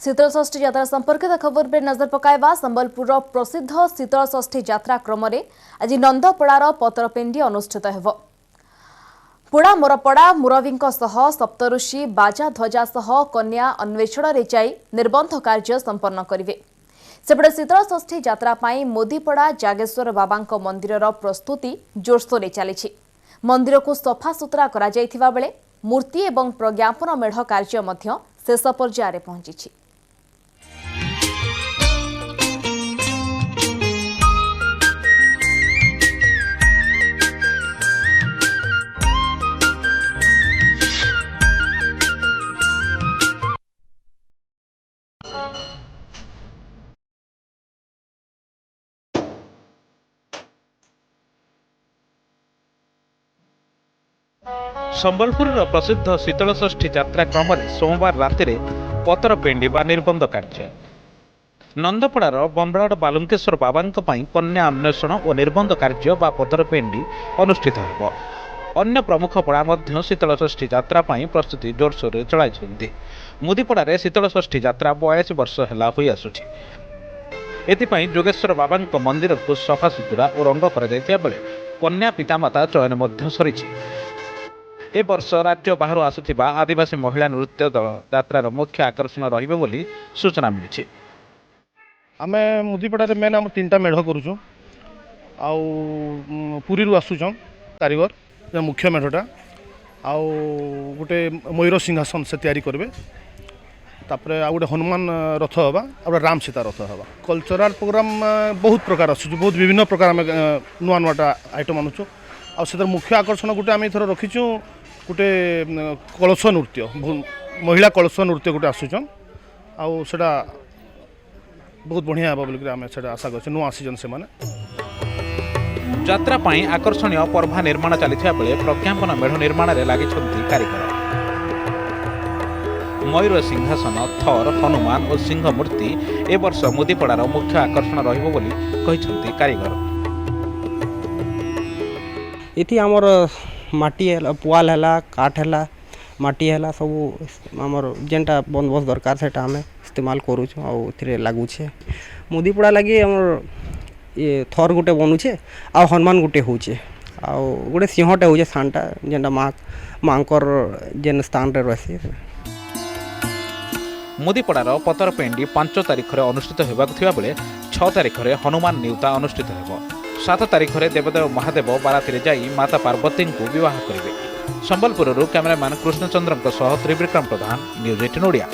शीतलषष्ठी यात्रा संपर्कित खबर पर नजर पकाइबा। संबलपुर प्रसिद्ध शीतलषष्ठी यात्रा क्रम आज नंदपड़ार पतरपिंडी अनुष्ठित हेब। पुड़ा मोरपड़ा मुरबी सप्तऋषि बाजा ध्वजा सह कन्या अन्वेषण रे जाई निर्बंध कार्य संपन्न करिवे। सेपटे शीतलषष्ठी यात्रा पाई मोदीपड़ा जागेश्वर बाबा मंदिर प्रस्तुति जोरसोर चली। मंदिर को सफा सुतरा करा जायथिबा बेले मूर्ति एवं प्रज्ञापन मेढ़ कार्य मध्य शेष पर्यायर रे पहुंची। संबलपुर प्रसिद्ध शीतलषष्ठी यात्रा क्रम सोमवार राति पतरपिंडी बा निर्बंध कार्य नंदपड़ार बंबराड़ बालुंकेश्वर बाबा कन्या अन्वेषण और निर्बंध कार्य बा पतरपिंडी अनुष्ठित हो। अन्य प्रमुख पड़ा शीतलषष्ठी यात्रा प्रस्तुति जोरसोर चलाई। मुदीपड़ारे शीतलषष्ठी यात्रा 42 वर्ष है हुई आसुछि। एथिपाई जोगेश्वर बाबा मंदिर को सफा सुतुरा और रंग कर कन्या पितामाता चयन मध्य सरी। ए वर्ष राज्य बाहर आसुथिबा आदिवासी महिला नृत्य दल यात्रार मुख्य आकर्षण रहिबे बोली सूचना मिली। आमे मुदीपड़ारे मेन आम 3टा मेढ़ करूँ आउ पुरी आसुचन कारीगर जे मुख्य मेढ़टा आउ गोटे मयूर सिंहासन से तैयारी करबे। तापरे आ गोटे हनुमान रथ हवा आ राम सीता रथ हवा। कल्चरल प्रोग्राम बहुत प्रकार आसुच बहुत विभिन्न प्रकार आम नुआ नुआटा आइटम आनुचु। आ मुख्य आकर्षण गोटे आम एथर रखीचु गोटे कलश नृत्य महिला कलश नृत्य गोटे आसुचन आउ सेटा बहुत बढ़िया हे बोल आम से आशा कर नुआ आसीजन से माने। यात्रा पाई आकर्षणीय पर्भा निर्माण चलता बेले प्रज्ञापन मेढ़ निर्माण में लगी कारीगर। मयूर सिंहासन थर हनुमान और सिंह मूर्ति ए वर्ष मुदीपड़ार मुख्य आकर्षण रहिबो बोली कहिसंती कारीगर। इति आमर माटी है पुआल है काठ है माटी है सब आमर जेनटा बंदोबस्त दरकार से आम इस्तेमाल करूँ और लगुचे। मुदीपड़ा लगे आमर ये थर गोटे बनूचे आ हनुमान गोटे होचे आ गोटे सिंहटे होचे स्थानटा जेनटा माँकर जेन स्थान रे रही। मुदीपड़ार पतरपिंडी 5 तारिख में अनुष्ठित होगा बेले 6 तारिख में हनुमान नियुता अनुष्ठित हो। 7 तारिख में देवदेव महादेव बाराती जाई माता पार्वती को विवाह करेंगे। संबलपुर कैमरामैन कृष्णचंद्र त्रिविक्रम प्रधान, न्यूज 18 ओडिया।